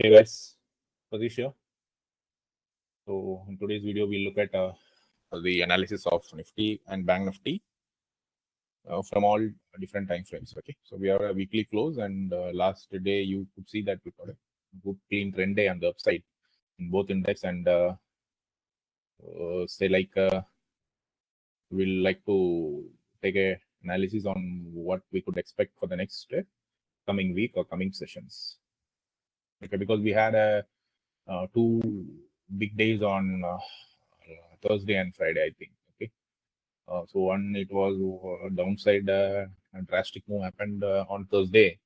Hey guys, Pratheesh here. So in today's video, we'll look at the analysis of Nifty and Bank Nifty from all different time frames. Okay, so we are a weekly close, and last day you could see that we got a good clean trend day on the upside in both index, and we'll like to take a analysis on what we could expect for the next coming week or coming sessions. Okay, because we had two big days on Thursday and Friday, I think. Okay, so one, it was downside, a drastic move happened on Thursday,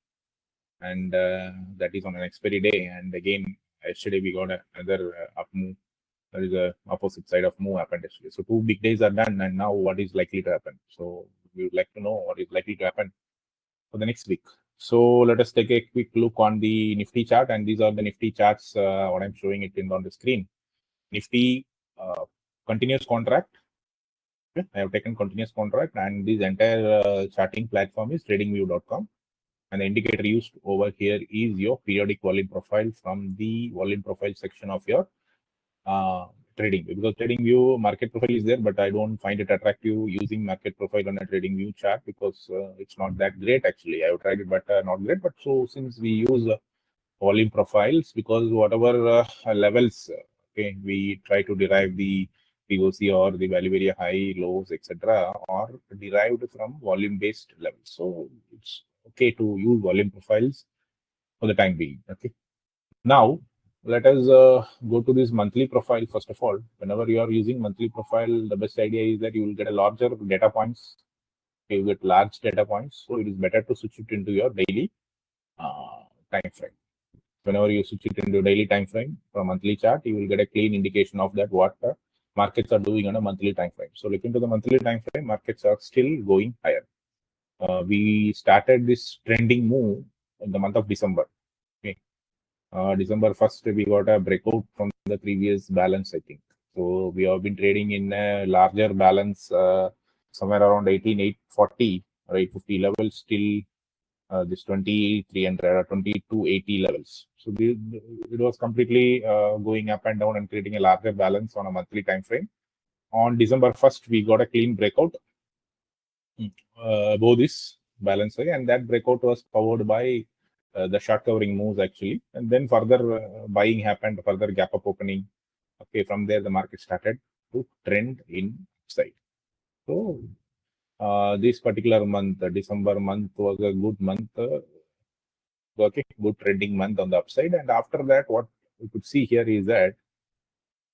and that is on an expiry day. And again, yesterday we got another up move. There is a opposite side of move happened yesterday. So two big days are done, and now what is likely to happen? So we would like to know what is likely to happen for the next week. So let us take a quick look on the Nifty chart, and these are the Nifty charts. What I'm showing it in on the screen. Nifty continuous contract. Okay, I have taken continuous contract, and this entire charting platform is tradingview.com. And the indicator used over here is your periodic volume profile from the volume profile section of your trading, because trading view market profile is there, but I don't find it attractive using market profile on a trading view chart because it's not that great. Actually, I have tried it, but not great. But so since we use volume profiles, because whatever levels, okay, we try to derive the POC or the value area high, lows, etc., are derived from volume based levels. So it's okay to use volume profiles for the time being. Okay, now let us go to this monthly profile. First of all, whenever you are using monthly profile, the best idea is that you will get a larger data points. Okay, you get large data points, so it is better to switch it into your daily time frame. Whenever you switch it into daily time frame from monthly chart, you will get a clean indication of that what markets are doing on a monthly time frame. So look into the monthly time frame, markets are still going higher. We started this trending move in the month of December. Okay, December 1st, we got a breakout from the previous balance, I think. So we have been trading in a larger balance, somewhere around 18,840 or 850 levels till this 2300 or 2280 levels. So it was completely going up and down and creating a larger balance on a monthly time frame. On December 1st, we got a clean breakout above this balance, and that breakout was powered by the short covering moves actually, and then further buying happened, further gap up opening. Okay, from there the market started to trend in side. So this particular month, December month, was a good month. Okay, good trending month on the upside. And after that, what we could see here is that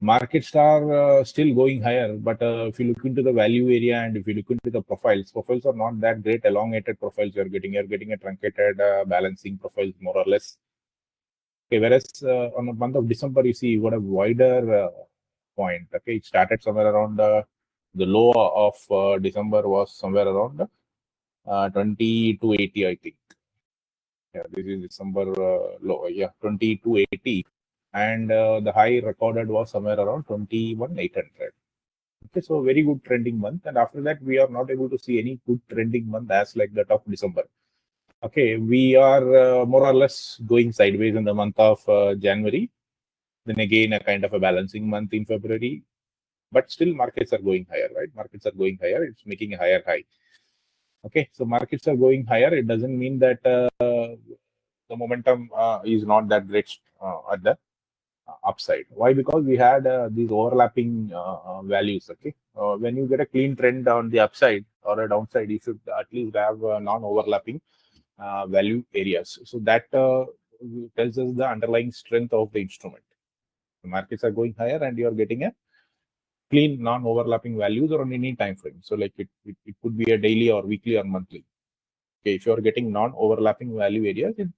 markets are still going higher, but if you look into the value area and if you look into the profiles are not that great. Elongated profiles you're getting a truncated balancing profiles more or less. Okay, whereas on the month of December, you see you got a wider point. Okay, it started somewhere around the low of December was somewhere around 2280, I think. Yeah, this is December low. Yeah, 2280, and the high recorded was somewhere around 21,800. Okay, so very good trending month, and after that we are not able to see any good trending month as like that of December. Okay, we are more or less going sideways in the month of January. Then again, a kind of a balancing month in February, but still markets are going higher, right? Markets are going higher. It's making a higher high. Okay, so markets are going higher. It doesn't mean that the momentum is not that great at the upside. Why? Because we had these overlapping values. Okay, when you get a clean trend on the upside or a downside, you should at least have non-overlapping value areas. So that tells us the underlying strength of the instrument. The markets are going higher, and you are getting a clean non-overlapping values or on any time frame. So like it could be a daily or weekly or monthly. Okay, if you are getting non-overlapping value areas, it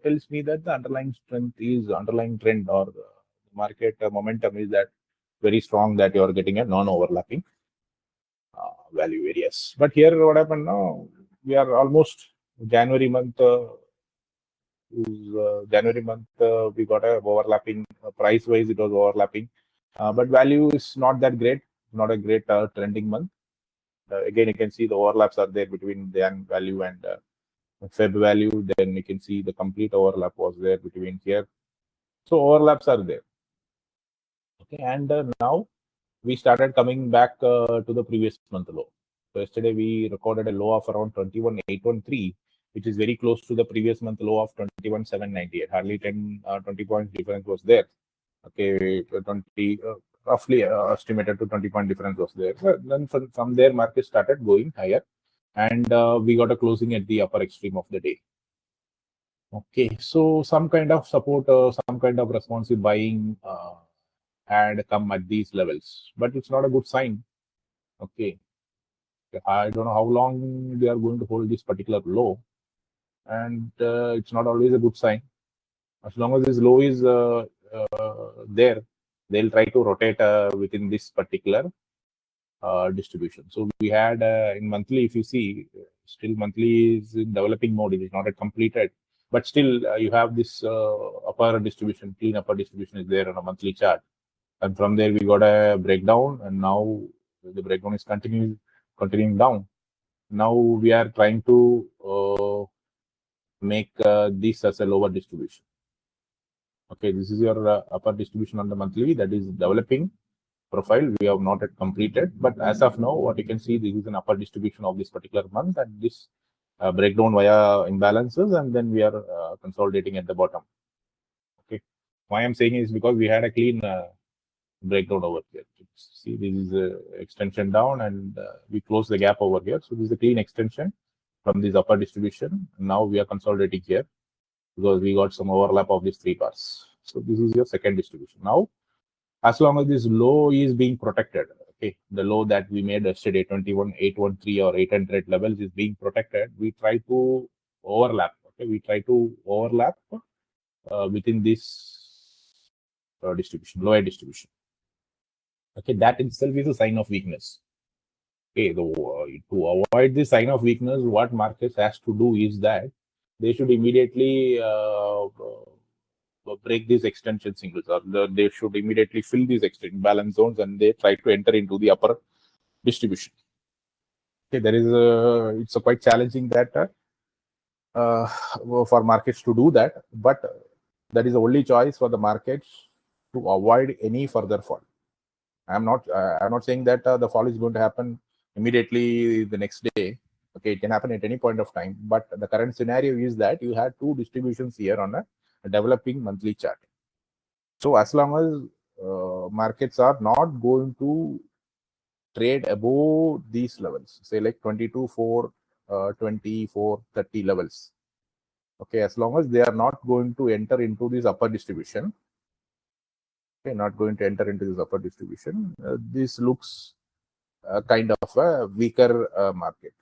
tells me that the underlying strength is underlying trend or the market momentum is that very strong, that you are getting a non-overlapping value areas. But here what happened now, we are almost January month. We got a overlapping price wise, it was overlapping, but value is not that great, not a great trending month. Again, you can see the overlaps are there between Jan value and Feb value. Then you can see the complete overlap was there between here So overlaps are there. Okay, and now we started coming back to the previous month low. So yesterday we recorded a low of around 21,813, which is very close to the previous month low of 21,798. Hardly 20 points difference was there. Okay, 20 roughly estimated to 20 point difference was there. But then from there, market started going higher, and we got a closing at the upper extreme of the day. Okay, so some kind of support, some kind of responsive buying had come at these levels, but it's not a good sign. Okay, I don't know how long they are going to hold this particular low, and it's not always a good sign. As long as this low is there, they'll try to rotate within this particular distribution. So we had in monthly, if you see, still monthly is in developing mode. It is not yet completed, but still you have this upper distribution, clean upper distribution is there on a monthly chart, and from there we got a breakdown, and now the breakdown is continuing down. Now we are trying to make this as a lower distribution. Okay, this is your upper distribution on the monthly that is developing profile. We have not yet completed, but as of now, what you can see, this is an upper distribution of this particular month, and this breakdown via imbalances, and then we are consolidating at the bottom. Okay, why I'm saying is because we had a clean breakdown over here. See, this is a extension down, and we close the gap over here. So this is a clean extension from this upper distribution. Now we are consolidating here because we got some overlap of these three bars. So this is your second distribution. Now, as long as this low is being protected, okay, the low that we made yesterday, 21,813 or 800 levels is being protected, we try to overlap. Okay, we try to overlap within this distribution, lower distribution. Okay, that itself is a sign of weakness. Okay, to avoid the sign of weakness, what markets has to do is that they should immediately break these extension singles, or they should immediately fill these balance zones, and they try to enter into the upper distribution. Okay, there is it's quite challenging that for markets to do that, but that is the only choice for the markets to avoid any further fall. I'm not saying that the fall is going to happen immediately the next day. Okay, it can happen at any point of time, but the current scenario is that you had two distributions here on a developing monthly chart. So as long as markets are not going to trade above these levels, say like 22,4, 24, 30 levels. Okay, as long as they are not going to enter into this upper distribution, okay, not going to enter into this upper distribution, this looks kind of a weaker market.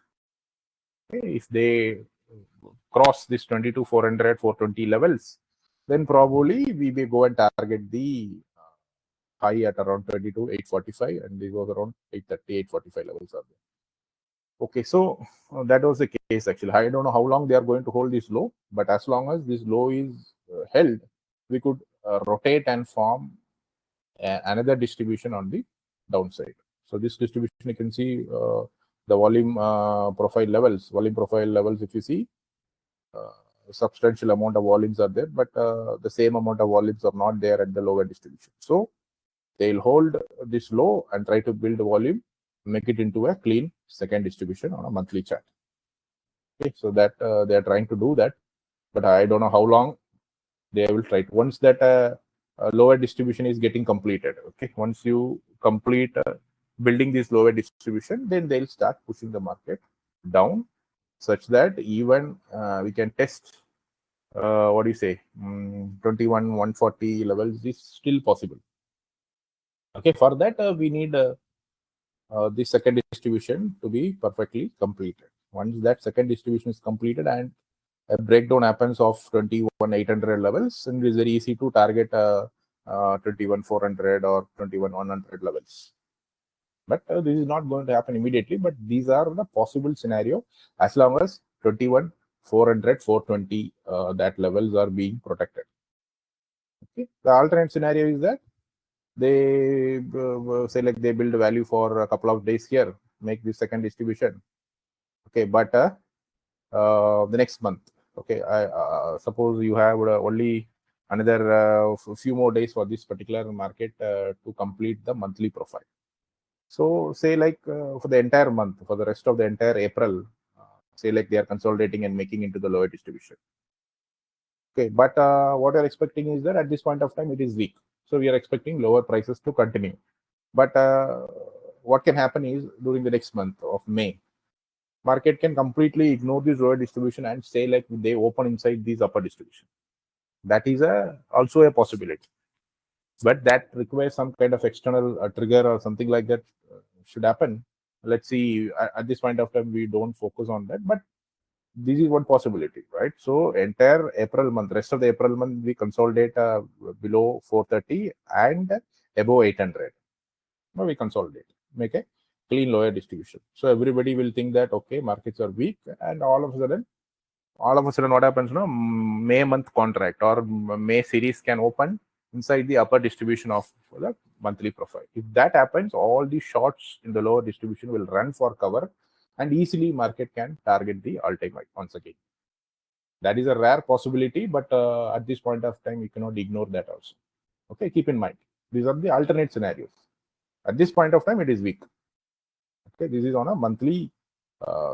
Okay, if they cross this 22,400, 420 levels, then probably we may go and target the high at around 22,845, and this was around 830, 845 levels are there. Okay, so that was the case actually. I don't know how long they are going to hold this low, but as long as this low is held, we could rotate and form another distribution on the downside. So this distribution, you can see the volume profile levels. Volume profile levels, if you see, substantial amount of volumes are there, but the same amount of volumes are not there at the lower distribution. So they'll hold this low and try to build volume, make it into a clean second distribution on a monthly chart. Okay, so that they are trying to do that, but I don't know how long they will try to. Once that lower distribution is getting completed, okay, once you complete building this lower distribution, then they'll start pushing the market down, such that even we can test what do you say, 21,140 levels is still possible. Okay, for that we need the second distribution to be perfectly completed. Once that second distribution is completed and a breakdown happens of 21,800 levels, and it is very easy to target 21,400 or 21,100 levels. But this is not going to happen immediately, but these are the possible scenario as long as 21,400, 420 that levels are being protected. Okay, the alternate scenario is that they say like they build value for a couple of days here, make this second distribution. Okay, but the next month, okay, I suppose you have only another few more days for this particular market to complete the monthly profile. So say like for the entire month, for the rest of the entire April, say like they are consolidating and making into the lower distribution. Okay, but what we are expecting is that at this point of time it is weak. So we are expecting lower prices to continue. But what can happen is during the next month of May, market can completely ignore this lower distribution and say like they open inside these upper distribution. That is also a possibility. But that requires some kind of external trigger or something like that should happen. Let's see. At this point of time, we don't focus on that, but this is one possibility, right? So entire April month, rest of the April month, we consolidate below 430 and above 800. No, we consolidate, make a clean lower distribution. So everybody will think that okay, markets are weak, and all of a sudden what happens? No, May month contract or May series can open inside the upper distribution of the monthly profile. If that happens, all the shorts in the lower distribution will run for cover, and easily market can target the all-time high once again. That is a rare possibility, but at this point of time, you cannot ignore that also. Okay, keep in mind, these are the alternate scenarios. At this point of time, it is weak. Okay, this is on a monthly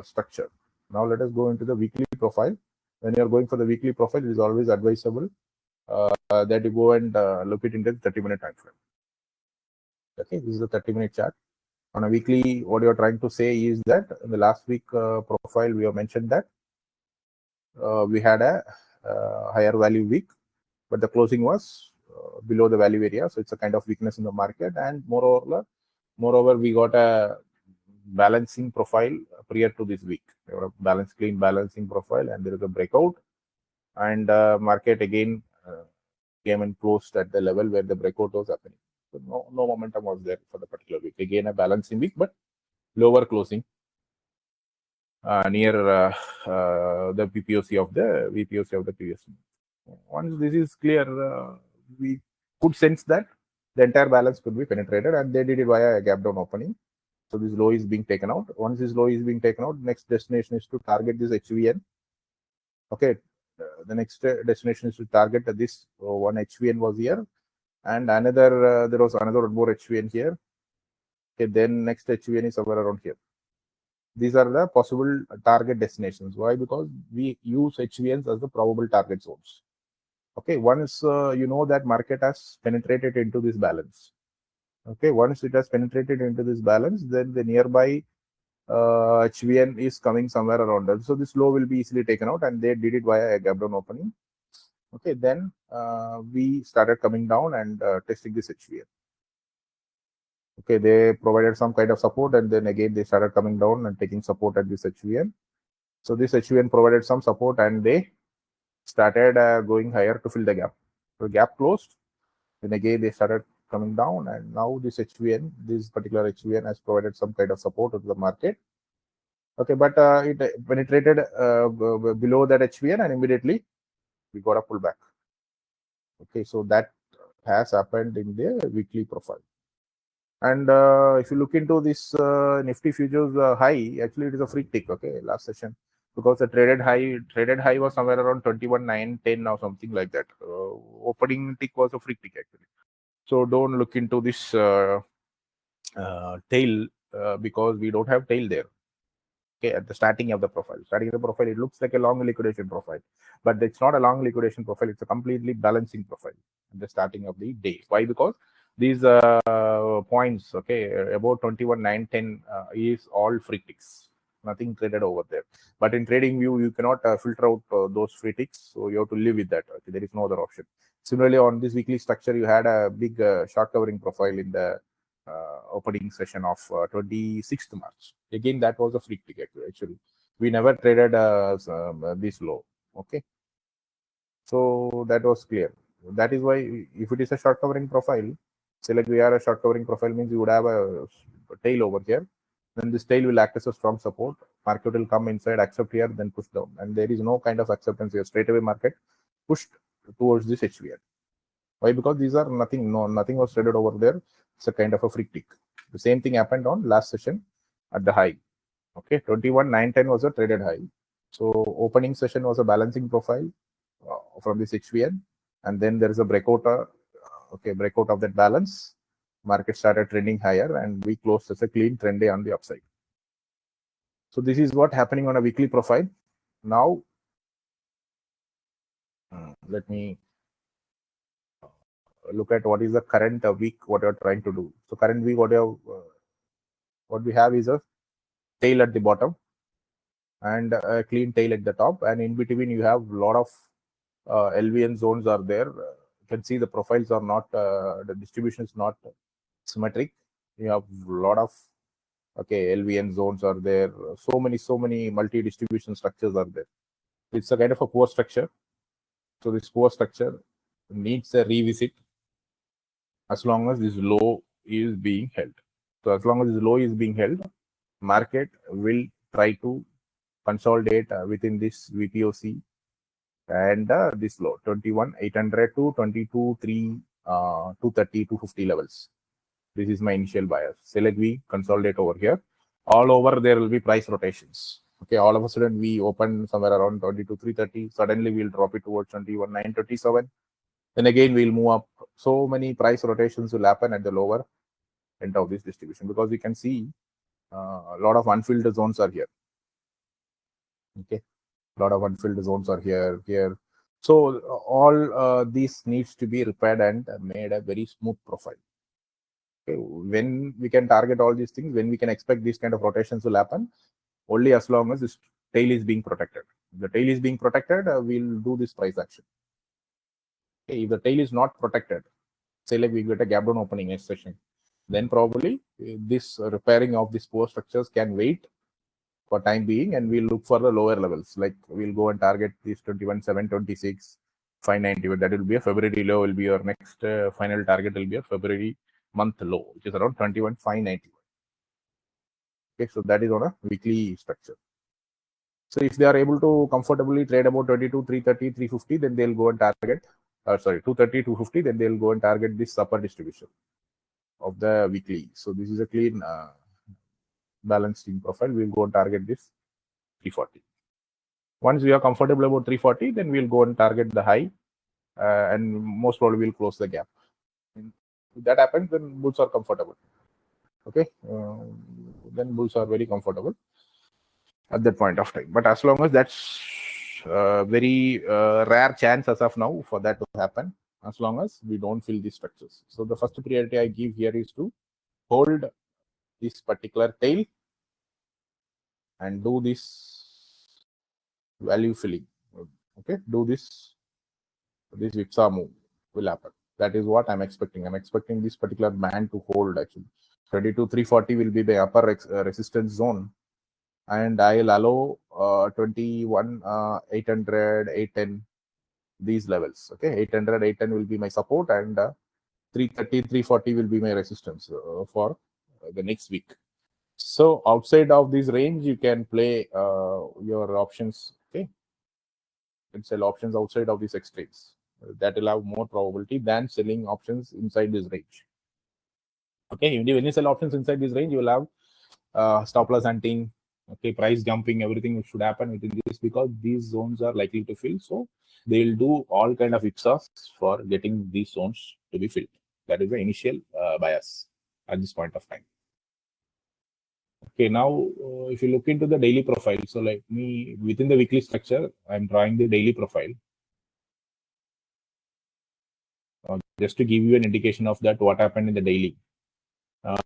structure. Now let us go into the weekly profile. When you are going for the weekly profile, it is always advisable that you go and look it into the 30-minute time frame. Okay, this is the 30-minute chart. On a weekly, what you are trying to say is that in the last week profile, we have mentioned that we had a higher value week, but the closing was below the value area. So it's a kind of weakness in the market. And moreover, we got a balancing profile prior to this week. There was a clean balancing profile, and there is a breakout. And market again came and closed at the level where the breakout was happening. So no momentum was there for the particular week. Again, a balancing week, but lower closing near the VPOC of the previous week. Once this is clear, we could sense that the entire balance could be penetrated, and they did it via a gap down opening. So this low is being taken out. Once this low is being taken out, next destination is to target this HVN. Okay, the next destination is to target this one HVN was here, and another there was another more HVN here. Okay, then next HVN is somewhere around here. These are the possible target destinations. Why? Because we use HVNs as the probable target zones. Okay, once you know that market has penetrated into this balance. Okay, once it has penetrated into this balance, then the nearby HVN is coming somewhere around us. So this low will be easily taken out, and they did it via a gap down opening. Okay, then we started coming down and testing this HVN. Okay, they provided some kind of support, and then again they started coming down and taking support at this HVN. So this HVN provided some support, and they started going higher to fill the gap. So gap closed, then again they started coming down, and now this HVN, this particular HVN has provided some kind of support to the market. Okay, but it penetrated below that HVN, and immediately we got a pullback. Okay, so that has happened in the weekly profile. And if you look into this Nifty futures high, actually it is a free tick. Okay, last session, because the traded high was somewhere around 21,910 or something like that. Opening tick was a free tick actually. So don't look into this tail because we don't have tail there. Okay, at the starting of the profile. Starting of the profile, it looks like a long liquidation profile, but it's not a long liquidation profile. It's a completely balancing profile at the starting of the day. Why? Because these points, okay, about 21,910 is all free ticks. Nothing traded over there. But in trading view, you cannot filter out those free ticks, so you have to live with that. Okay, there is no other option. Similarly, on this weekly structure, you had a big short covering profile in the opening session of 26th March. Again, that was a free tick actually. We never traded this low. Okay, so that was clear. That is why if it is a short covering profile, say like we are a short covering profile, means you would have a tail over here. Then this tail will act as a strong support. Market will come inside, accept here, then push down, and there is no kind of acceptance here. Straight away, market pushed towards this HVN. Why? Because these are nothing was traded over there. It's a kind of a free tick. The same thing happened on last session at the high. Okay, 21,910 was a traded high. So opening session was a balancing profile from this HVN, and then there is a breakout, breakout of that balance. Market started trending higher, and we closed as a clean trend day on the upside. So this is what happening on a weekly profile. Now, let me look at what is the current week, what you're trying to do. So current week, what we have is a tail at the bottom and a clean tail at the top, and in between you have a lot of LVN zones are there. You can see the profiles are not, the distribution is not symmetric. You have a lot of LVN zones are there. So many multi-distribution structures are there. It's a kind of a poor structure. So this poor structure needs a revisit as long as this low is being held. So as long as this low is being held, market will try to consolidate within this VPOC and this low 21,800 to 22,3, 230, 250 levels. This is my initial bias. Say like we consolidate over here. All over there will be price rotations. Okay, all of a sudden we open somewhere around 22,330. Suddenly we'll drop it towards 21,927. Then again we'll move up. So many price rotations will happen at the lower end of this distribution, because we can see a lot of unfilled zones are here. Okay, a lot of unfilled zones are here. So all these needs to be repaired and made a very smooth profile. Okay, when we can target all these things, when we can expect these kind of rotations will happen, only as long as this tail is being protected. If the tail is being protected, we'll do this price action. Okay, if the tail is not protected, say like we get a gap down opening next session, then probably this repairing of these poor structures can wait for time being, and we'll look for the lower levels. Like we'll go and target this 21,726, 590. That will be a February low. Will be your next final target. Will be a February month low, which is around 21,590. Okay, so that is on a weekly structure. So if they are able to comfortably trade about 22, 330, 350, then they'll go and target. 230, 250. Then they'll go and target this upper distribution of the weekly. So this is a clean balancing profile. We'll go and target this 340. Once we are comfortable about 340, then we'll go and target the high, and most probably we'll close the gap. If that happens, then bulls are comfortable. Okay, then bulls are very comfortable at that point of time. But as long as that's very rare chance as of now for that to happen, as long as we don't fill these structures. So the first priority I give here is to hold this particular tail and do this value filling. Okay, do this whipsaw move will happen. That is what I'm expecting. I'm expecting this particular band to hold actually. 22,340 will be the upper resistance zone, and I'll allow 21,800, 810, these levels. Okay, 800, 810 will be my support, and 330, 340 will be my resistance for the next week. So outside of this range, you can play your options. Okay, you can sell options outside of these extremes. That will have more probability than selling options inside this range. Okay, when you sell options inside this range, you will have stop loss hunting. Okay, price jumping, everything should happen within this, because these zones are likely to fill. So they will do all kind of whipsaws for getting these zones to be filled. That is the initial bias at this point of time. Okay, now if you look into the daily profile, so like me within the weekly structure, I'm drawing the daily profile. Just to give you an indication of that, what happened in the daily.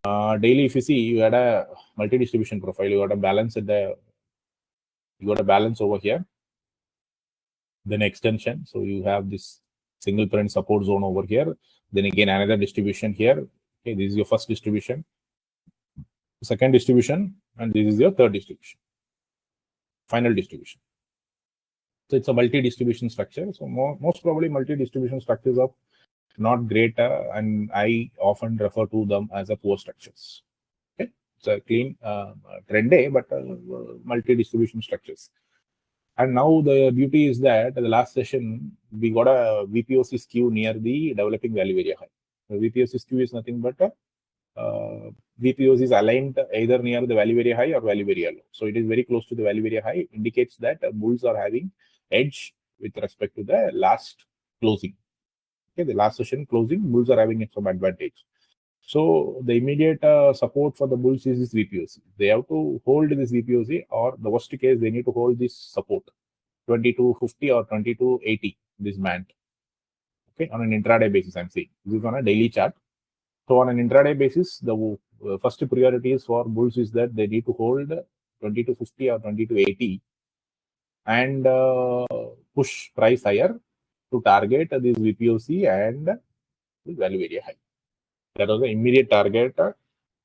Daily, if you see, you had a multi-distribution profile. You got a balance over here. Then extension. So you have this single print support zone over here. Then again another distribution here. Okay, this is your first distribution, second distribution, and this is your third distribution, final distribution. So it's a multi-distribution structure. So most probably multi-distribution structures are not great, and I often refer to them as a poor structures. Okay, it's a clean trend day, but multi-distribution structures. And now the beauty is that the last session we got a VPOC skew near the developing value area high. The VPOC skew is nothing but VPOC is aligned either near the value area high or value area low. So it is very close to the value area high, indicates that bulls are having edge with respect to the last closing. Okay, the last session closing, bulls are having some advantage. So the immediate support for the bulls is this VPOC. They have to hold this VPOC, or the worst case, they need to hold this support 2250 or 2280, this band. Okay, on an intraday basis, I'm saying this is on a daily chart. So on an intraday basis, the first priority is for bulls is that they need to hold 2250 or 2280 and push price higher to target this VPOC and this value area high. That was the immediate target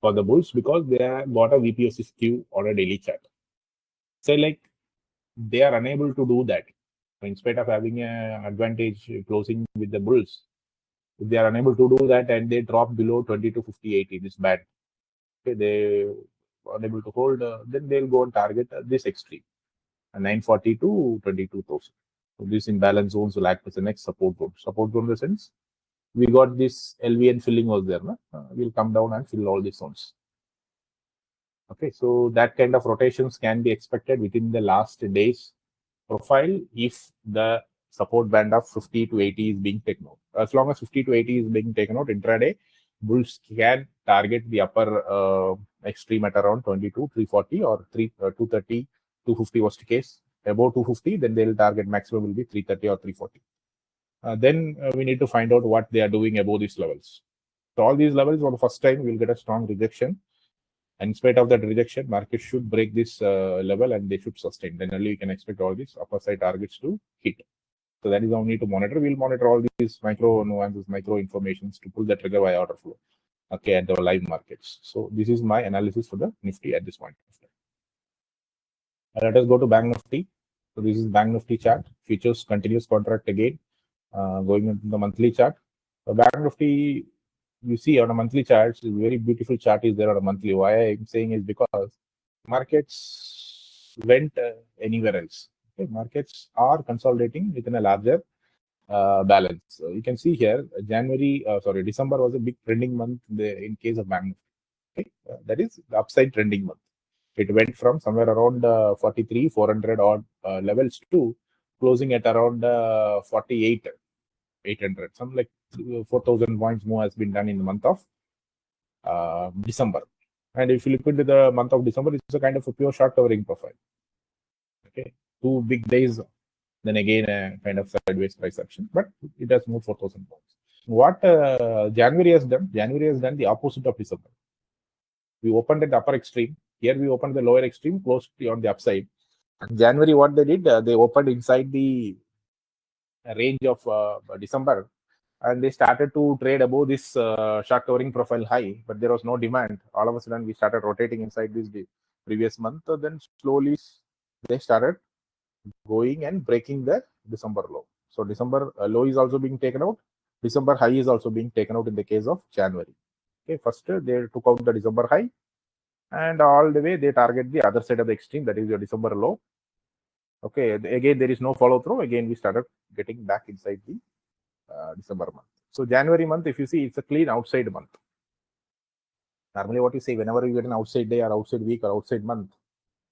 for the bulls because they have got a VPOC skew on a daily chart. So like they are unable to do that. So in spite of having an advantage closing with the bulls, if they are unable to do that and they drop below 2250-80, this bad. Okay, they are unable to hold, then they'll go and target this extreme, 940 to 22,000. So this imbalance zones will act as the next support zone. Support zone in the sense we got this LVN filling was there. We'll come down and fill all these zones. Okay, so that kind of rotations can be expected within the last day's profile if the support band of 50 to 80 is being taken out. As long as 50 to 80 is being taken out intraday, bulls can target the upper extreme at around 22, 340 or 230, 250 worst case. Above 250, then they'll target maximum will be 330 or 340. Then we need to find out what they are doing above these levels. So all these levels for the first time we'll get a strong rejection. And in spite of that rejection, market should break this level and they should sustain. Then only we can expect all these upper side targets to hit. So that is how we need to monitor. We'll monitor all these micro nuances, micro informations to pull the trigger via order flow. Okay, at the live markets. So this is my analysis for the Nifty at this point of time. Let us go to Bank Nifty. So this is Bank Nifty chart. Futures continuous contract again. Going into the monthly chart. So Bank Nifty, you see on a monthly chart, it's a very beautiful chart is there on a monthly. Why I'm saying is because markets went anywhere else. Okay, markets are consolidating within a larger balance. So you can see here, December was a big trending month in case of Bank Nifty. Okay? That is the upside trending month. It went from somewhere around 43, 400 odd levels to closing at around 48, 800. Some like 4,000 points more has been done in the month of December. And if you look into the month of December, it's a kind of a pure short covering profile. Okay, 2 big days, then again a kind of sideways price action, but it has moved 4,000 points. What January has done? January has done the opposite of December. We opened at the upper extreme. Here we opened the lower extreme, close on the upside. And January, what they did, they opened inside the range of December, and they started to trade above this short covering profile high, but there was no demand. All of a sudden, we started rotating inside this previous month. Then slowly they started going and breaking the December low. So December low is also being taken out. December high is also being taken out in the case of January. Okay, first they took out the December high, and all the way they target the other side of the extreme, that is your December low. Okay, again there is no follow through. Again we started getting back inside the December month. So January month, if you see, it's a clean outside month. Normally what you say, whenever you get an outside day or outside week or outside month,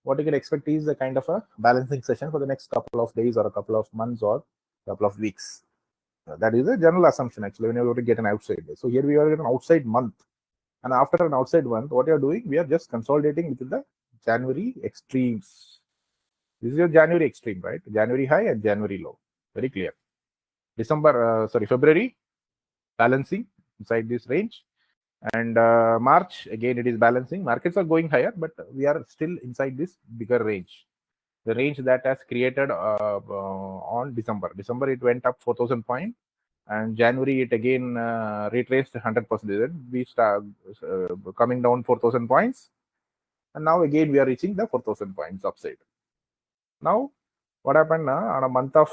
what you can expect is a kind of a balancing session for the next couple of days or a couple of months or a couple of weeks. That is a general assumption actually whenever you get an outside day. So here we are in an outside month. And after an outside month, what you are doing, we are just consolidating within the January extremes. This is your January extreme, right? January high and January low. Very clear. February, balancing inside this range. And March, again, it is balancing. Markets are going higher, but we are still inside this bigger range. The range that has created on December. December, it went up 4,000 points. And January, it again retraced 100%. We start coming down 4,000 points. And now again, we are reaching the 4,000 points upside. Now, what happened on a month of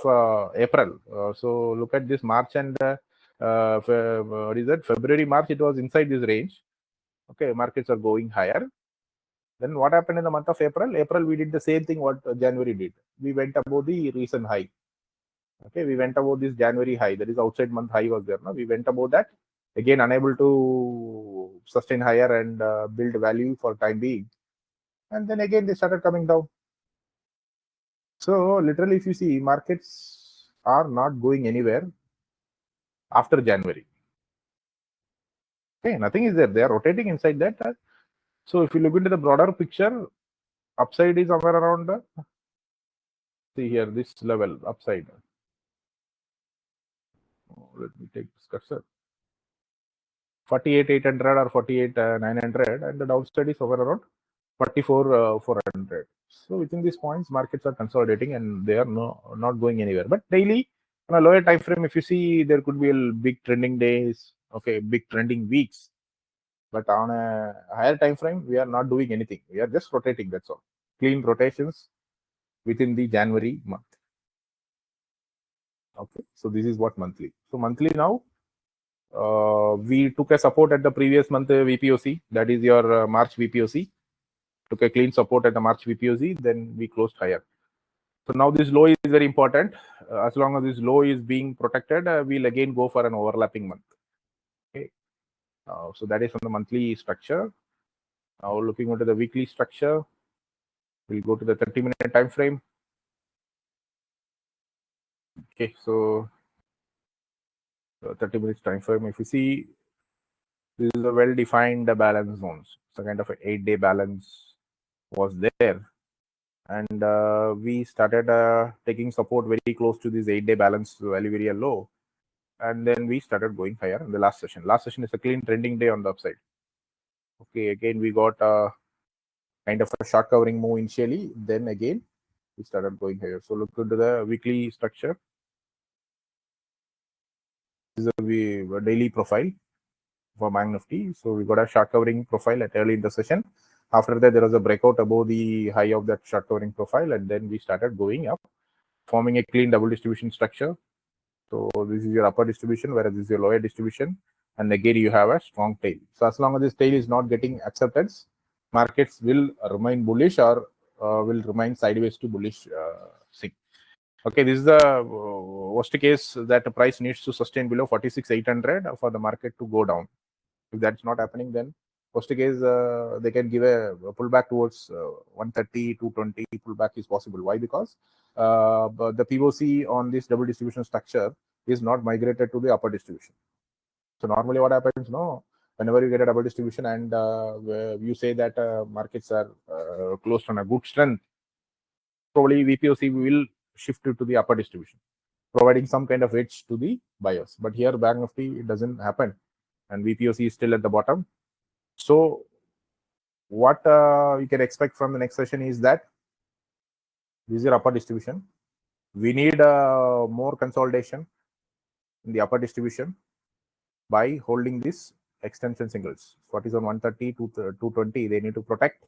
April? So look at this March and what is that? February, March, it was inside this range. Okay, markets are going higher. Then what happened in the month of April? April, we did the same thing what January did. We went above the recent high. Okay, we went above this January high. That is outside month high was there. No? We went above that. Again, unable to sustain higher and build value for time being. And then again, they started coming down. So literally, if you see, markets are not going anywhere. after January. Okay, nothing is there. They are rotating inside that. So if you look into the broader picture, upside is somewhere around, see here, this level, upside. Let me take this cursor. 48,800 or 48,900, and the downside is somewhere around 44,400. So within these points, markets are consolidating and they are not going anywhere. But daily, on a lower time frame, if you see, there could be a big trending days, okay, big trending weeks. But on a higher time frame, we are not doing anything. We are just rotating. That's all. Clean rotations within the January month. Okay, so this is what monthly. So monthly now, we took a support at the previous month VPOC. That is your March VPOC. Took a clean support at the March VPOC. Then we closed higher. So now this low is very important. As long as this low is being protected, we'll again go for an overlapping month. Okay. So that is on the monthly structure. Now looking into the weekly structure, we'll go to the 30-minute time frame. Okay, so 30 minutes time frame. If you see, this is a well-defined balance zones. So kind of an 8-day balance was there, and we started taking support very close to this 8-day balance value very low, and then we started going higher in the last session. Last session is a clean trending day on the upside. Okay, again we got a kind of a short covering move initially, then again we started going higher. So look into the weekly structure. This is a daily profile for Bank Nifty. So we got a short covering profile at early in the session. After that, there was a breakout above the high of that short covering profile, and then we started going up, forming a clean double distribution structure. So this is your upper distribution, whereas this is your lower distribution, and again you have a strong tail. So as long as this tail is not getting acceptance, markets will remain bullish or will remain sideways to bullish thing. Okay, this is the worst case that the price needs to sustain below 46,800 for the market to go down. If that's not happening, then worst case they can give a pullback towards 130, 220 pullback is possible. Why? Because the POC on this double distribution structure is not migrated to the upper distribution. So normally what happens, whenever you get a double distribution and you say that markets are closed on a good strength, probably VPOC will shift to the upper distribution, providing some kind of edge to the buyers. But here Bank Nifty, it doesn't happen, and VPOC is still at the bottom. So what you can expect from the next session is that this is your upper distribution. We need more consolidation in the upper distribution by holding this extension singles. What is on 130 to 220, they need to protect.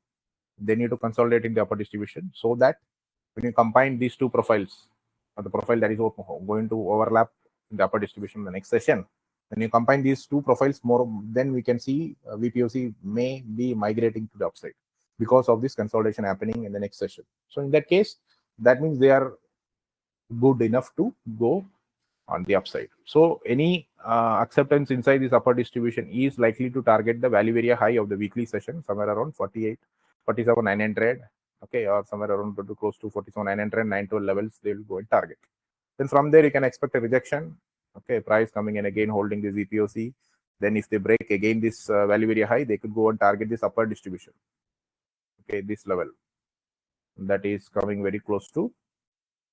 They need to consolidate in the upper distribution, so that when you combine these two profiles, or the profile that is going to overlap in the upper distribution in the next session, when you combine these two profiles more, then we can see VPOC may be migrating to the upside because of this consolidation happening in the next session. So in that case, that means they are good enough to go on the upside. So any acceptance inside this upper distribution is likely to target the value area high of the weekly session, somewhere around 47,900, okay, or somewhere around close to 47,900, 912 levels, they will go and target. Then from there, you can expect a rejection. Okay, price coming in again, holding this VPOC. Then if they break again this value area high, they could go and target this upper distribution. Okay, this level that is coming very close to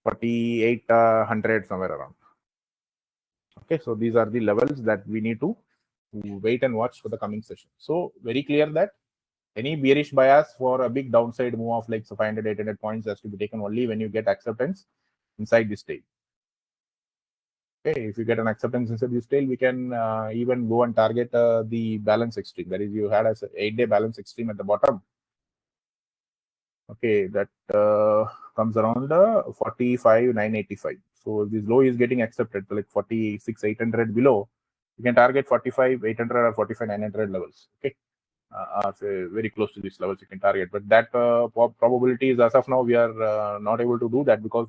4800 somewhere around. Okay, so these are the levels that we need to wait and watch for the coming session. So very clear that any bearish bias for a big downside move of like 500, 800 points has to be taken only when you get acceptance inside this tail. Okay, if you get an acceptance inside this tail, we can even go and target the balance extreme. That is, you had as an 8-day balance extreme at the bottom. Okay, that comes around 45,985. So if this low is getting accepted, like 46,800 below, you can target 45,800 or 45,900 levels. Okay, so very close to these levels you can target. But that probability is, as of now, we are not able to do that, because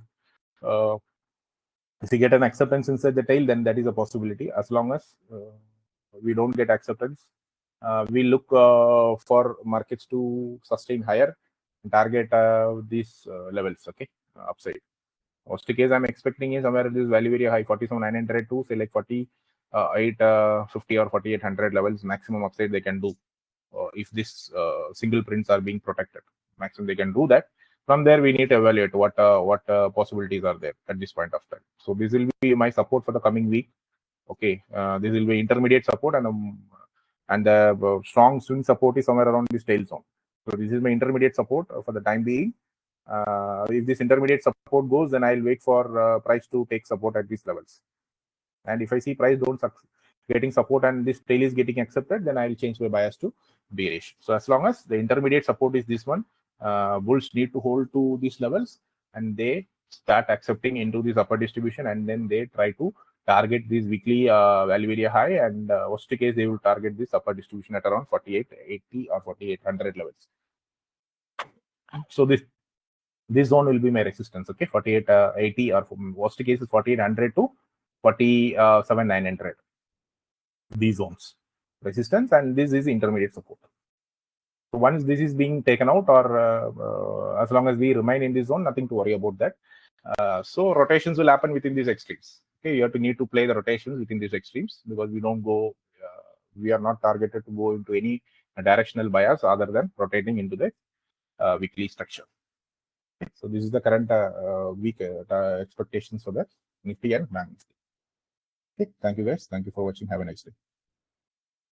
if we get an acceptance inside the tail, then that is a possibility. As long as we don't get acceptance, we look for markets to sustain higher and target these levels, okay, upside. Worst case I'm expecting is somewhere this value area high 47,900 to say like 40, 850 or 4800 levels maximum upside they can do if this single prints are being protected. Maximum they can do that. From there, we need to evaluate what possibilities are there at this point of time. So this will be my support for the coming week. Okay, this will be intermediate support, and the strong swing support is somewhere around this tail zone. So this is my intermediate support for the time being. If this intermediate support goes, then I'll wait for price to take support at these levels. And if I see price don't getting support and this tail is getting accepted, then I'll change my bias to bearish. So as long as the intermediate support is this one, bulls need to hold to these levels and they start accepting into this upper distribution, and then they try to target this weekly value area high, and worst case they will target this upper distribution at around 4880 or 4800 levels. So this zone will be my resistance. Okay, 4880 or worst case is 4800 to 47,900. These zones resistance, and this is intermediate support. So once this is being taken out, or as long as we remain in this zone, nothing to worry about that. So rotations will happen within these extremes. Okay, you have to need to play the rotations within these extremes, because we don't go, we are not targeted to go into any directional bias other than rotating into the weekly structure. Okay, so this is the current week expectations for the Nifty and Bank Nifty. Okay, thank you guys. Thank you for watching. Have a nice day.